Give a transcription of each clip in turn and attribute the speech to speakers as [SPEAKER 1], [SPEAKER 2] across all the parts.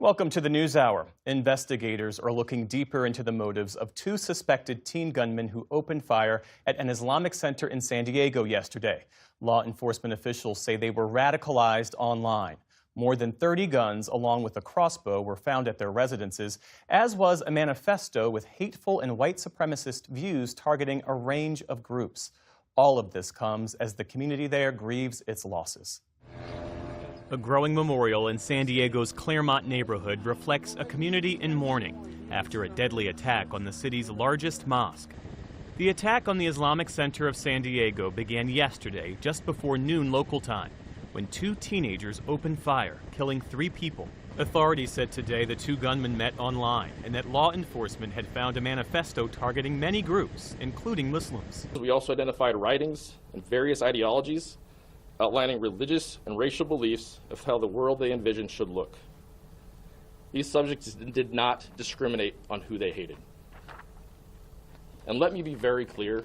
[SPEAKER 1] Welcome to the News Hour. Investigators are looking deeper into the motives of two suspected teen gunmen who opened fire at an Islamic center in San Diego yesterday. Law enforcement officials say they were radicalized online. More than 30 guns, along with a crossbow, were found at their residences, as was a manifesto with hateful and white supremacist views targeting a range of groups. All of this comes as the community there grieves its losses. A growing memorial in San Diego's Claremont neighborhood reflects a community in mourning after a deadly attack on the city's largest mosque. The attack on the Islamic Center of San Diego began yesterday, just before noon local time, when two teenagers opened fire, killing 3 people. Authorities said today the two gunmen met online and that law enforcement had found a manifesto targeting many groups, including Muslims.
[SPEAKER 2] We also identified writings and various ideologies outlining religious and racial beliefs of how the world they envisioned should look. These subjects did not discriminate on who they hated. And let me be very clear,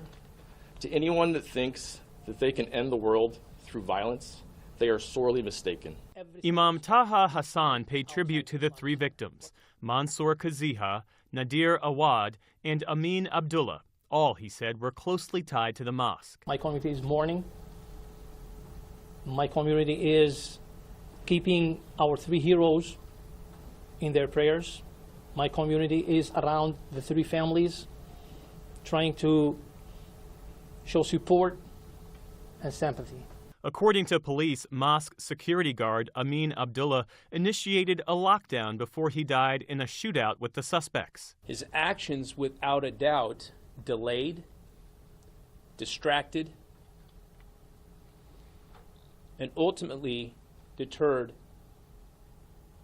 [SPEAKER 2] to anyone that thinks that they can end the world through violence, they are sorely mistaken.
[SPEAKER 1] Imam Taha Hassan paid tribute to the 3 victims, Mansour Kaziha, Nadir Awad, and Amin Abdullah. All, he said, were closely tied to the mosque.
[SPEAKER 3] My community is mourning. My community is keeping our 3 heroes in their prayers. My community is around the 3 families, trying to show support and sympathy.
[SPEAKER 1] According to police, mosque security guard Amin Abdullah initiated a lockdown before he died in a shootout with the suspects.
[SPEAKER 4] His actions, without a doubt, delayed, distracted, and ultimately deterred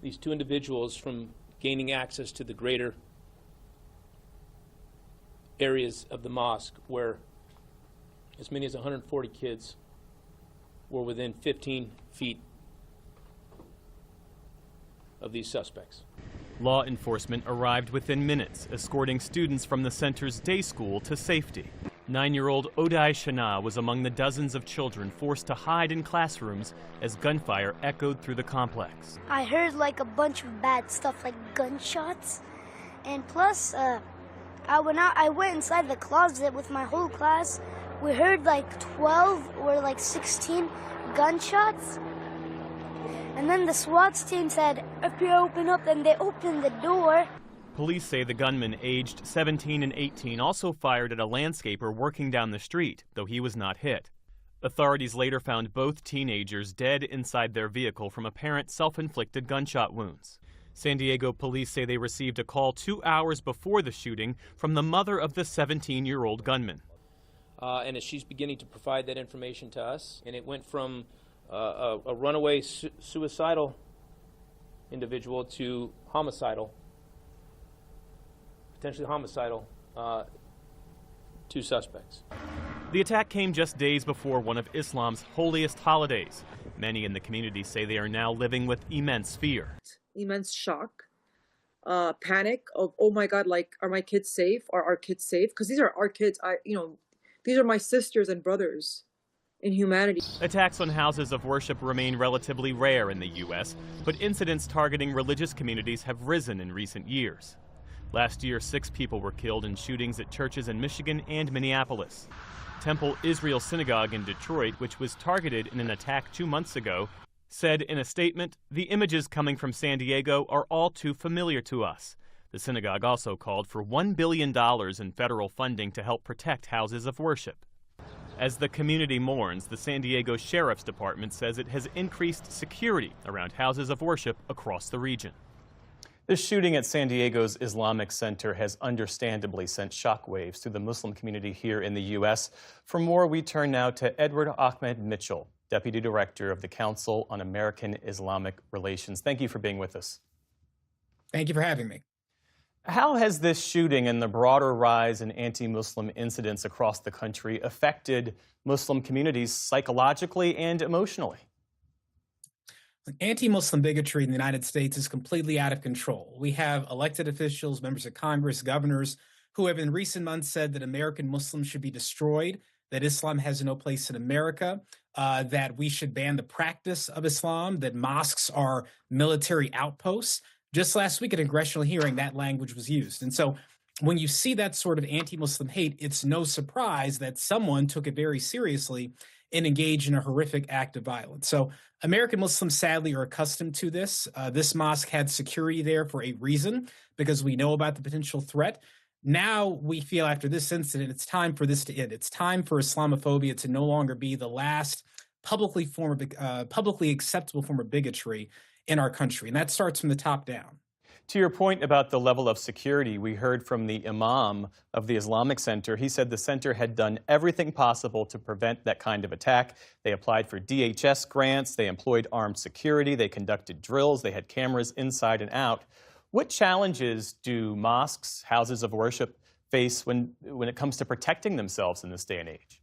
[SPEAKER 4] these 2 individuals from gaining access to the greater areas of the mosque where as many as 140 kids were within 15 feet of these suspects.
[SPEAKER 1] Law enforcement arrived within minutes, escorting students from the center's day school to safety. 9-year-old Odai Shana was among the dozens of children forced to hide in classrooms as gunfire echoed through the complex.
[SPEAKER 5] I heard like a bunch of bad stuff like gunshots, and plus I went inside the closet with my whole class. We heard like 12 or like 16 gunshots, and then the SWAT team said, if you open up, and they opened the door.
[SPEAKER 1] Police say the gunman, aged 17 and 18, also fired at a landscaper working down the street, though he was not hit. Authorities later found both teenagers dead inside their vehicle from apparent self-inflicted gunshot wounds. San Diego police say they received a call 2 hours before the shooting from the mother of the 17-year-old gunman.
[SPEAKER 4] And as she's beginning to provide that information to us, and it went from a runaway suicidal individual to homicidal, potentially homicidal, 2 suspects.
[SPEAKER 1] The attack came just days before one of Islam's holiest holidays. Many in the community say they are now living with immense fear.
[SPEAKER 6] Immense shock, panic of, oh my God, like, are my kids safe? Are our kids safe? Because these are our kids. These are my sisters and brothers in humanity.
[SPEAKER 1] Attacks on houses of worship remain relatively rare in the U.S., but incidents targeting religious communities have risen in recent years. Last year, 6 people were killed in shootings at churches in Michigan and Minneapolis. Temple Israel Synagogue in Detroit, which was targeted in an attack 2 months ago, said in a statement, "The images coming from San Diego are all too familiar to us." The synagogue also called for $1 billion in federal funding to help protect houses of worship. As the community mourns, the San Diego Sheriff's Department says it has increased security around houses of worship across the region. The shooting at San Diego's Islamic Center has understandably sent shockwaves through the Muslim community here in the U.S. For more, we turn now to Edward Ahmed Mitchell, Deputy Director of the Council on American Islamic Relations. Thank you for being with us.
[SPEAKER 7] Thank you for having me.
[SPEAKER 1] How has this shooting and the broader rise in anti-Muslim incidents across the country affected Muslim communities psychologically and emotionally?
[SPEAKER 7] Anti-Muslim bigotry in the United States is completely out of control. We have elected officials, members of Congress, governors, who have in recent months said that American Muslims should be destroyed, that Islam has no place in America, that we should ban the practice of Islam, that mosques are military outposts. Just last week at a congressional hearing, that language was used. And so when you see that sort of anti-Muslim hate, it's no surprise that someone took it very seriously and engaged in a horrific act of violence. So American Muslims sadly are accustomed to this. This mosque had security there for a reason, because we know about the potential threat. Now we feel after this incident, it's time for this to end. It's time for Islamophobia to no longer be the last publicly acceptable form of bigotry in our country. And that starts from the top down.
[SPEAKER 1] To your point about the level of security, we heard from the imam of the Islamic Center. He said the center had done everything possible to prevent that kind of attack. They applied for DHS grants, they employed armed security, they conducted drills, they had cameras inside and out. What challenges do mosques, houses of worship, face when it comes to protecting themselves in this day and age?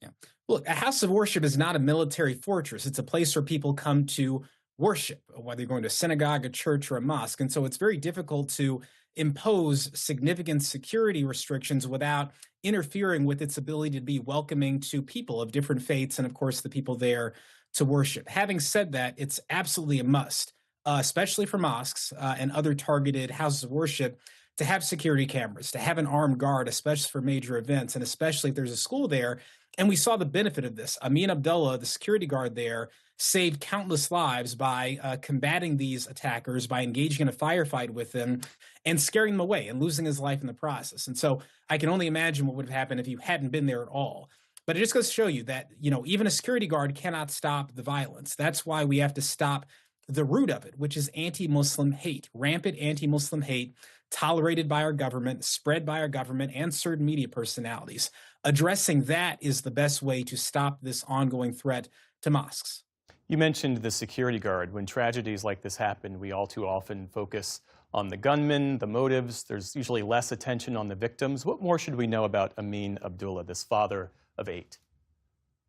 [SPEAKER 7] Yeah. Look, a house of worship is not a military fortress. It's a place where people come to worship, whether you're going to a synagogue, a church, or a mosque. And so it's very difficult to impose significant security restrictions without interfering with its ability to be welcoming to people of different faiths and, of course, the people there to worship. Having said that, it's absolutely a must, especially for mosques and other targeted houses of worship, to have security cameras, to have an armed guard, especially for major events, and especially if there's a school there. And we saw the benefit of this. Amin Abdullah, the security guard there, saved countless lives by combating these attackers, by engaging in a firefight with them and scaring them away and losing his life in the process. And so I can only imagine what would have happened if you hadn't been there at all. But it just goes to show you that, even a security guard cannot stop the violence. That's why we have to stop the root of it, which is anti-Muslim hate, rampant anti-Muslim hate, tolerated by our government, spread by our government and certain media personalities. Addressing that is the best way to stop this ongoing threat to mosques.
[SPEAKER 1] You mentioned the security guard. When tragedies like this happen, we all too often focus on the gunman, the motives. There's usually less attention on the victims. What more should we know about Amin Abdullah, this father of 8?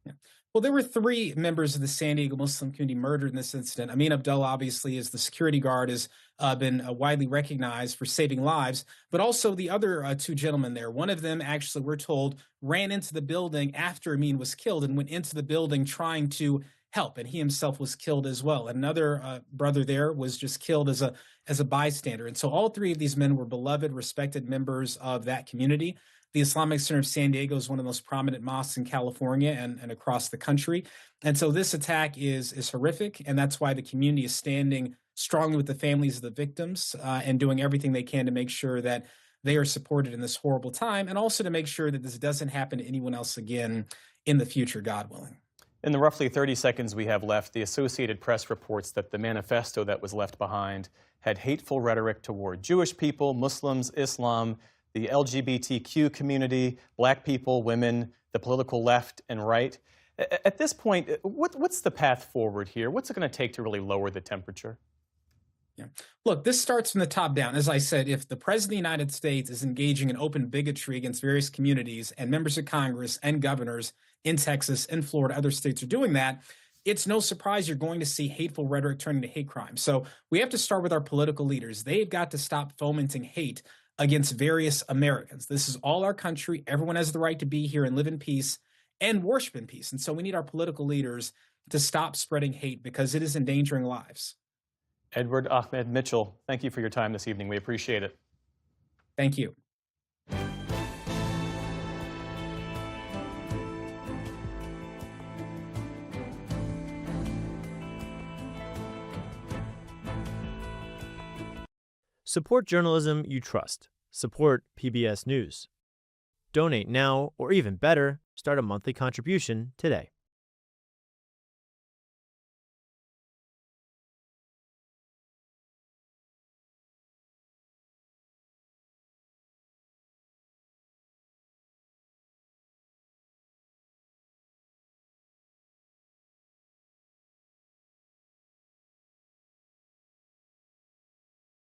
[SPEAKER 7] Yeah. Well, there were 3 members of the San Diego Muslim community murdered in this incident. Amin Abdullah, obviously, is the security guard, has been widely recognized for saving lives, but also the other 2 gentlemen there. One of them, actually, we're told, ran into the building after Amin was killed and went into the building trying to help, and he himself was killed as well. Another brother there was just killed as a bystander. And so all 3 of these men were beloved, respected members of that community. The Islamic Center of San Diego is one of the most prominent mosques in California and across the country. And so this attack is horrific, and that's why the community is standing strongly with the families of the victims and doing everything they can to make sure that they are supported in this horrible time, and also to make sure that this doesn't happen to anyone else again in the future, God willing.
[SPEAKER 1] In the roughly 30 seconds we have left, the Associated Press reports that the manifesto that was left behind had hateful rhetoric toward Jewish people, Muslims, Islam, the LGBTQ community, black people, women, the political left and right. At this point, what's the path forward here? What's it going to take to really lower the temperature?
[SPEAKER 7] Yeah. Look, this starts from the top down. As I said, if the President of the United States is engaging in open bigotry against various communities, and members of Congress and governors in Texas and Florida, other states are doing that, it's no surprise you're going to see hateful rhetoric turning to hate crime. So we have to start with our political leaders. They've got to stop fomenting hate against various Americans. This is all our country. Everyone has the right to be here and live in peace and worship in peace. And so we need our political leaders to stop spreading hate, because it is endangering lives.
[SPEAKER 1] Edward Ahmed Mitchell, thank you for your time this evening. We appreciate it.
[SPEAKER 7] Thank you.
[SPEAKER 8] Support journalism you trust. Support PBS News. Donate now, or even better, start a monthly contribution today.